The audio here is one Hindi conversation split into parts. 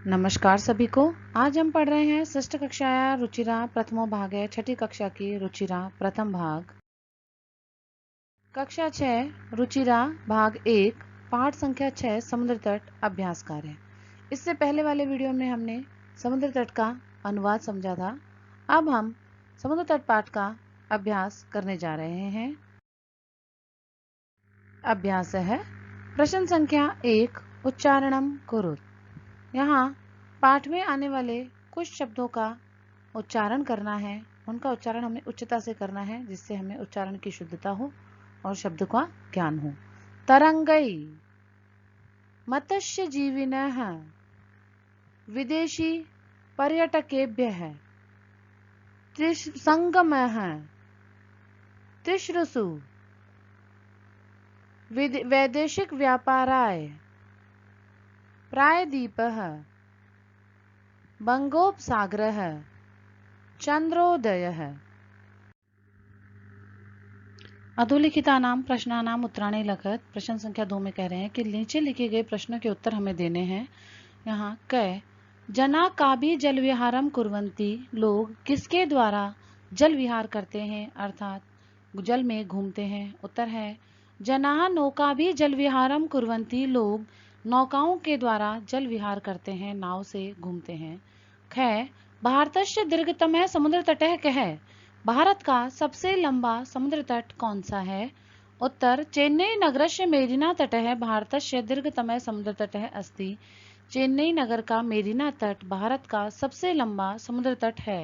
नमस्कार सभी को। आज हम पढ़ रहे हैं षष्ठ कक्षाया रुचिरा प्रथमो भाग है, छठी कक्षा की रुचिरा प्रथम भाग, कक्षा 6 रुचिरा भाग 1, पाठ संख्या 6 समुद्र तट अभ्यास कार्य। इससे पहले वाले वीडियो में हमने समुद्र तट का अनुवाद समझा था। अब हम समुद्र तट पाठ का अभ्यास करने जा रहे हैं। अभ्यास है प्रश्न संख्या 1, उच्चारणम कुरुत। यहाँ पाठ में आने वाले कुछ शब्दों का उच्चारण करना है। उनका उच्चारण हमें उच्चता से करना है, जिससे हमें उच्चारण की शुद्धता हो और शब्द का ज्ञान हो। तरंगई, मत्स्य जीविनः, विदेशी पर्यटकेभ्यः, संगमः, तिसृषु, वैदेशिक व्यापाराय, प्रायद्वीपः, बंगोपसागरः, चंद्रोदयः। अधोलिखितानां प्रश्नानां उत्तराणि लिखत। प्रश्न संख्या 2 में कह रहे हैं कि नीचे लिखे गए प्रश्नों के उत्तर हमें देने हैं। यहाँ क जना काभि जल विहारम कुर्वन्ति, लोग किसके द्वारा जल विहार करते हैं, अर्थात जल में घूमते हैं। उत्तर है जनाः नौका भी जल विहारम कुर्वन्ति, लोग नौकाओं के द्वारा जल विहार करते हैं, नाव से घूमते हैं। ख भारतस्य दीर्घतमः समुद्र तटः कः, भारत का सबसे लंबा समुद्र तट कौन सा है। उत्तर चेन्नई नगरस्य मेरिना तटः भारतस्य दीर्घतमः समुद्र तटः अस्ति, चेन्नई नगर का मेरिना तट भारत का सबसे लंबा समुद्र तट है।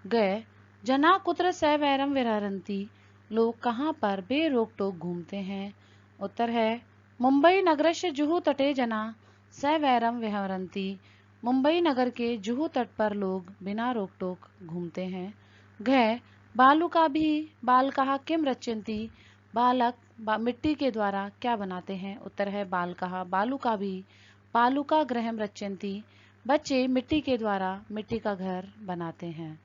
ग जना कुत्र सवैरम विहरन्ति, लोग कहाँ पर बेरोक टोक घूमते हैं। उत्तर है मुंबई नगरस्य जुहू तटे जना सवैरम विहरन्ति, मुंबई नगर के जुहू तट पर लोग बिना रोक टोक घूमते हैं। घ बालुका भी बालकः किम रचयन्ति, बालक मिट्टी के द्वारा क्या बनाते हैं। उत्तर है बालकः बालुका भी बालुका गृहम रचयन्ति, बच्चे मिट्टी के द्वारा मिट्टी का घर बनाते हैं।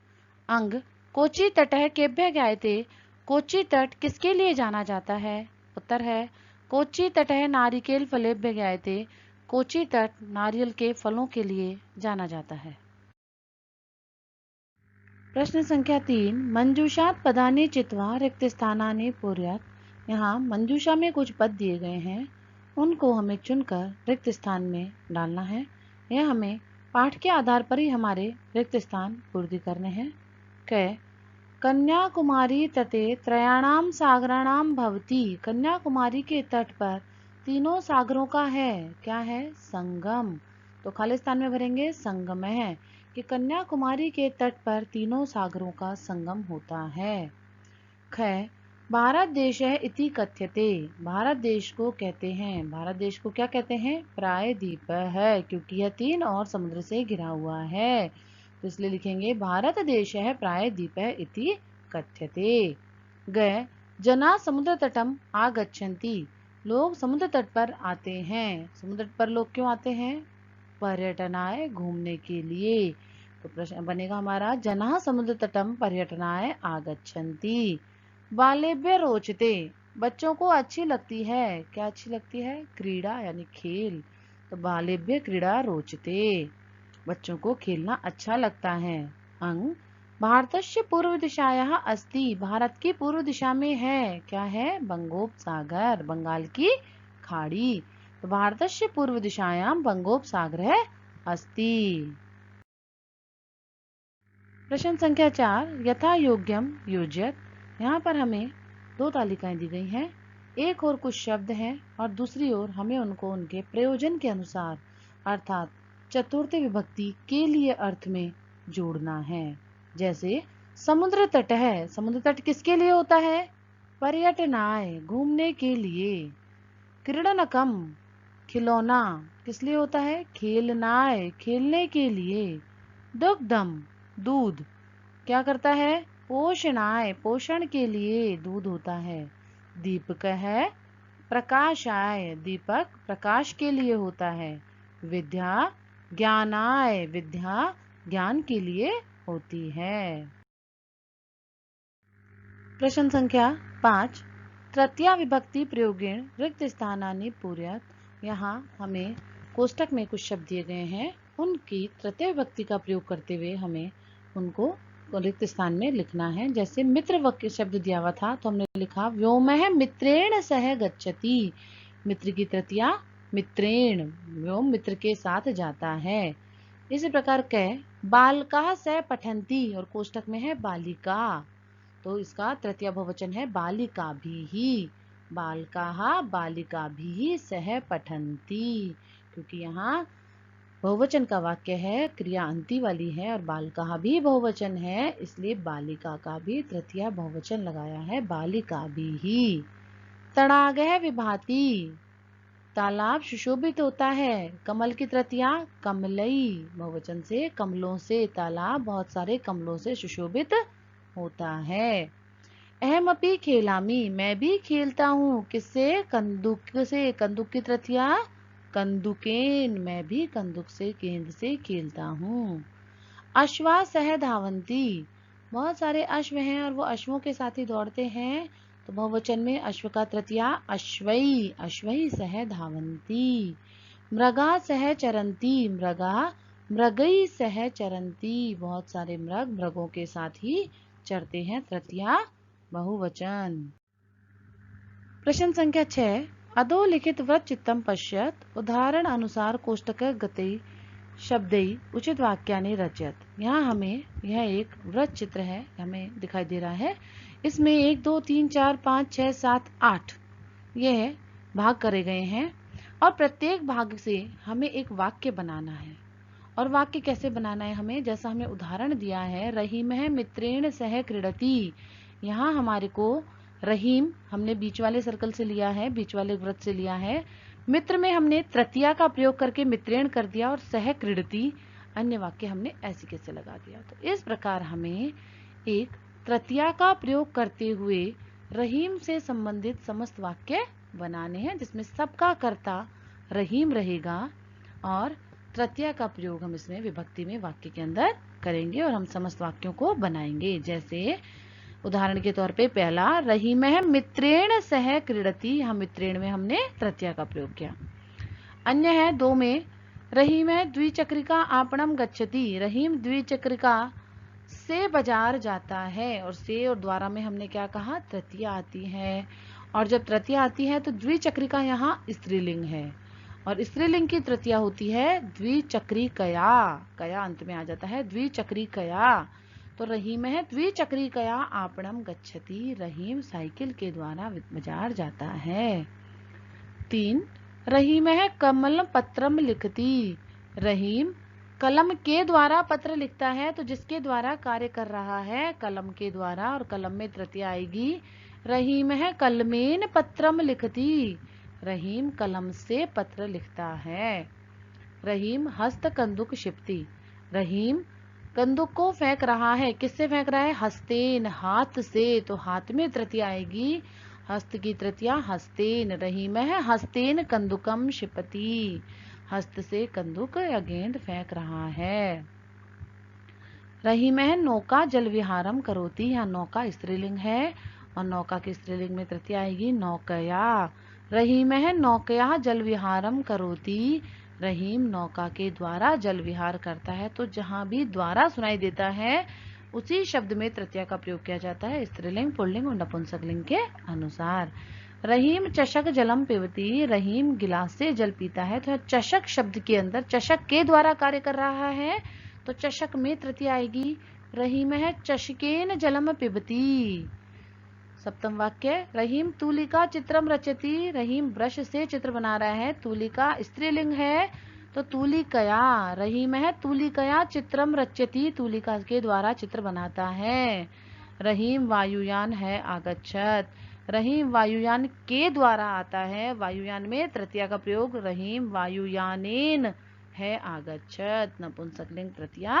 अंग कोची तटः केभ्यः ज्ञायते, कोची तट किसके लिए जाना जाता है। उत्तर है कोची तटः नारिकेल फलेभ्यः ज्ञायते, कोची तट नारियल के फलों के लिए जाना जाता है। प्रश्न संख्या 3, मंजूषात पदानि चित्वा रिक्त स्थानानि पूरयत। यहाँ मंजूषा में कुछ पद दिए गए हैं, उनको हमें चुनकर रिक्त स्थान में डालना है। यह हमें पाठ के आधार पर ही हमारे रिक्त स्थान पूर्ति करने हैं। क कन्याकुमारी तटे त्रयाणाम सागराणाम भवति, कन्याकुमारी के तट पर तीनों सागरों का है, क्या है, संगम। तो खाली स्थान में भरेंगे संगम है कि कन्याकुमारी के तट पर तीनों सागरों का संगम होता है। ख भारत देश है इति कथ्यते, भारत देश को कहते हैं, भारत देश को क्या कहते हैं, प्रायद्वीप है, क्योंकि यह 3 और समुद्र से घिरा हुआ है, तो इसलिए लिखेंगे भारत देश है प्रायद्वीप इति कथ्यते। ग जना समुद्र तटम आगच्छन्ति, लोग समुद्र तट पर आते हैं। समुद्र तट पर लोग क्यों आते हैं, पर्यटनाय घूमने के लिए। तो प्रश्न बनेगा हमारा जना समुद्र तटम पर्यटनाय आगच्छन्ति। बालेभ्य रोचते, बच्चों को अच्छी लगती है, क्या अच्छी लगती है, क्रीड़ा यानी खेल। तो बालेभ्य क्रीड़ा रोचते, बच्चों को खेलना अच्छा लगता है। अंग भारतस्य पूर्व दिशायाः अस्ति, भारत की पूर्व दिशा में है, क्या है, बंगोपसागर, बंगाल की खाड़ी। तो भारतस्य पूर्व दिशायां बंगोपसागरः अस्ति। प्रश्न संख्या 4, यथा योग्यम योज्यत। यहाँ पर हमें 2 तालिकाएं दी गई हैं, एक और कुछ शब्द हैं और दूसरी ओर हमें उनको उनके प्रयोजन के अनुसार अर्थात चतुर्थी विभक्ति के लिए अर्थ में जोड़ना है। जैसे समुद्र तट है, समुद्र तट किसके लिए होता है, पर्यटनाय घूमने के लिए। क्रीडनकम खिलौना किस लिए होता है, खेलनाय खेलने के लिए। दुग्धम दूध क्या करता है, पोषणाय पोषण के लिए दूध होता है। दीपक है प्रकाशाय, दीपक प्रकाश के लिए होता है। विद्या ज्ञानाय, विद्या ज्ञान के लिए होती है। प्रश्न संख्या 5, तृतीया विभक्ति प्रयोगेण रिक्त स्थानानि पूरयत। यहाँ हमें कोष्टक में कुछ शब्द दिए गए हैं, उनकी तृतीय विभक्ति का प्रयोग करते हुए हमें उनको रिक्त स्थान में लिखना है। जैसे मित्र वाक्य शब्द दिया हुआ था तो हमने लिखा व्योमः मित्रेण सह गच्छति। मित्र की तृतीया मित्रेण, व्योम मित्र के साथ जाता है। इसी प्रकार कह बालकाः सह पठन्ति और कोष्टक में है बालिका, तो इसका तृतीय बहुवचन है बालिकाभिः। बालकाः बालिकाभिः सह पठन्ति, क्योंकि यहाँ बहुवचन का वाक्य है, क्रिया अंति वाली है और बालकाः भी बहुवचन है, इसलिए बालिका का भी तृतीय बहुवचन लगाया है बालिकाभिः। तडागः विभाति, तालाब सुशोभित होता है। कमल की तृतीया कमलई, बहुवचन से कमलों से, तालाब बहुत सारे कमलों से सुशोभित होता है। अहमपि खेलामि, मैं भी खेलता हूँ। किससे? कंदुक से। कंदुक की तृतीया कंदुकेन, मैं भी कंदुक से, गेंद से खेलता हूँ। अश्वा सह धावन्ति, बहुत सारे अश्व हैं और वो अश्वों के साथ ही दौड़ते हैं, तो बहुवचन में अश्व का तृतीया अश्वई, अश्वई सह धावन्ति। मृगा सह चरन्ति, मृगा मृगई सह चरन्ति, बहुत सारे मृग मृगों के साथ ही चरते हैं, तृतीया बहुवचन। प्रश्न संख्या 6, अधोलिखित व्रत चित्तम पश्यत, उदाहरण अनुसार कोष्टक गति शब्दई उचित वाक्यानि रचयत। यहाँ हमें यह एक व्रत चित्र है, हमें दिखाई दे रहा है। इसमें 1 2 3 4 5 6 7 8 यह भाग करे गए हैं और प्रत्येक भाग से हमें एक वाक्य बनाना है। और वाक्य कैसे बनाना है हमें? जैसा हमें उदाहरण दिया है, रहीमः मित्रेण सह क्रीडति। यहाँ हमारे को रहीम हमने बीच वाले सर्कल से लिया है, बीच वाले व्रत से लिया है। मित्र में हमने तृतीया का प्रयोग करके मित्रेण कर दिया और सह क्रीडति अन्य वाक्य हमने ऐसे कैसे लगा दिया। तो इस प्रकार हमें एक तृतीया का प्रयोग करते हुए रहीम से संबंधित समस्त वाक्य बनाने हैं, जिसमें सबका कर्ता रहीम रहेगा और तृतीया का प्रयोग हम इसमें विभक्ति में वाक्य के अंदर करेंगे और हम समस्त वाक्यों को बनाएंगे। जैसे उदाहरण के तौर पे पहला, रहीमः मित्रेण सह क्रीडति, हम मित्रेण में हमने तृतीया का प्रयोग किया। अन्य है 2 में, रहीमः द्विचक्रिका आपणम गच्छति, रहीम द्विचक्रिका से बाजार जाता है, और से और द्वारा में हमने क्या कहा? तृतीया आती है, और जब तृतीया आती है तो द्विचक्रिका यहाँ स्त्रीलिंग है और स्त्रीलिंग की तृतीया होती है द्विचक्रिकया, कया अंत में आ जाता है, द्विचक्रिकया। तो रहीमः द्विचक्रिकया आपणम गच्छति, रहीम साइकिल के द्वारा बाजार जाता है। 3, रहीमः कमल पत्रम लिखति, रहीम कलम के द्वारा पत्र लिखता है, तो जिसके द्वारा कार्य कर रहा है कलम के द्वारा, और कलम में तृतीया आएगी रहीमः कलमेन पत्रम लिखति, रहीम कलम से पत्र लिखता है। रहीम हस्त कंदुक क्षिपति, रहीम कंदुक को फेंक रहा है, किससे फेंक रहा है? हस्तेन, हाथ से, तो हाथ में तृतीया आएगी, हस्त की तृतीया हस्तेन, रहीमः हस्तेन कंदुकम क्षिपति, हस्त से कंदुक या गेंद फेंक रहा है। रहीमः नौका जल विहारम करोति, यहाँ नौका स्त्रीलिंग है और नौका की स्त्रीलिंग में तृतीया आएगी नौकया, रहीमः नौकया जल विहारम करोति, रहीम नौका के द्वारा जल विहार करता है। तो जहां भी द्वारा सुनाई देता है उसी शब्द में तृतीया का प्रयोग किया जाता है, स्त्रीलिंग, पुल्लिंग और नपुंसकलिंग के अनुसार। रहीम चषक जलम पिबती, रहीम गिलास से जल पीता है, तो चषक शब्द के अंदर चषक के द्वारा कार्य कर रहा है, तो चषक में तृतीया आएगी, रहीमः चषकेन जलम पिबती। 7वां वाक्य, रहीम तूलिका चित्रम रचति, रहीम ब्रश से चित्र बना रहा है, तूलिका स्त्रीलिंग है तो तूलिकया, रहीमः तूलिकया चित्रम रचति, तूलिका के द्वारा चित्र बनाता है। रहीम वायुयान है आगच्छत, रहीम वायुयान के द्वारा आता है, वायुयान में तृतीया का प्रयोग, रहीम वायुयानेन है आगच्छत, नपुंसकलिंग तृतीया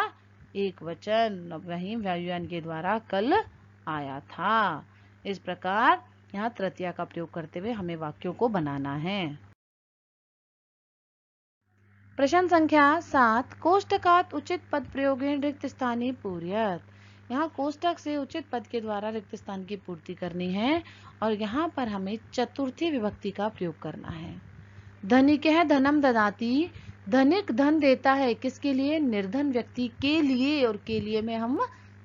एक वचन, रहीम वायुयान के द्वारा कल आया था। इस प्रकार यहाँ तृतीया का प्रयोग करते हुए हमें वाक्यों को बनाना है। प्रश्न संख्या 7, कोष्टकात उचित पद प्रयोगेन रिक्त स्थानी पूर्यत, यहाँ कोष्टक से उचित पद के द्वारा रिक्त स्थान की पूर्ति करनी है और यहाँ पर हमें चतुर्थी विभक्ति का प्रयोग करना है। धनिकः धनम ददाति, धनिक धन देता है, किसके लिए? निर्धन व्यक्ति के लिए, और के लिए में हम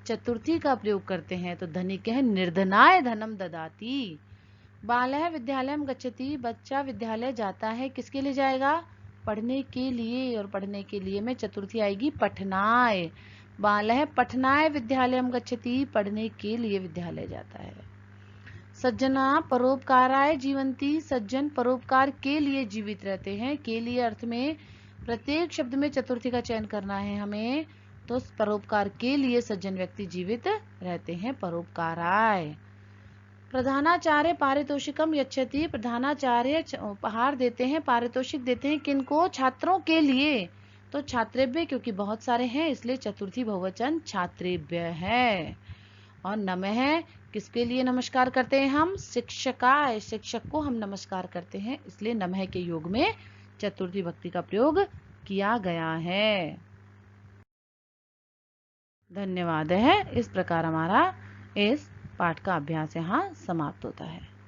चतुर्थी का प्रयोग करते हैं, तो धनिक है निर्धनाय धनम ददाति। बालः विद्यालयम गच्छति, बच्चा विद्यालय जाता है, किसके लिए जाएगा? पढ़ने के लिए, और पढ़ने के लिए में चतुर्थी आएगी पठनाय। बालः पठनाय विद्यालयम गच्छति, पढ़ने के लिए विद्यालय जाता है। सज्जना परोपकाराय जीवंती, सज्जन परोपकार के लिए जीवित रहते हैं। के लिए अर्थ में प्रत्येक शब्द में चतुर्थी का चयन करना है हमें, तो परोपकार के लिए सज्जन व्यक्ति जीवित रहते हैं, परोपकाराय। प्रधानाचार्य पारितोषिकम यच्छति, प्रधानाचार्य उपहार देते हैं, पारितोषिक देते हैं, किनको? छात्रों के लिए, तो छात्रेभ्य, क्योंकि बहुत सारे हैं इसलिए चतुर्थी बहुवचन छात्रेभ्य है। और नमः किसके लिए नमस्कार करते हैं हम? शिक्षकाय, शिक्षक को हम नमस्कार करते हैं, इसलिए नमः के योग में चतुर्थी भक्ति का प्रयोग किया गया है। धन्यवाद है। इस प्रकार हमारा इस पाठ का अभ्यास यहाँ समाप्त होता है।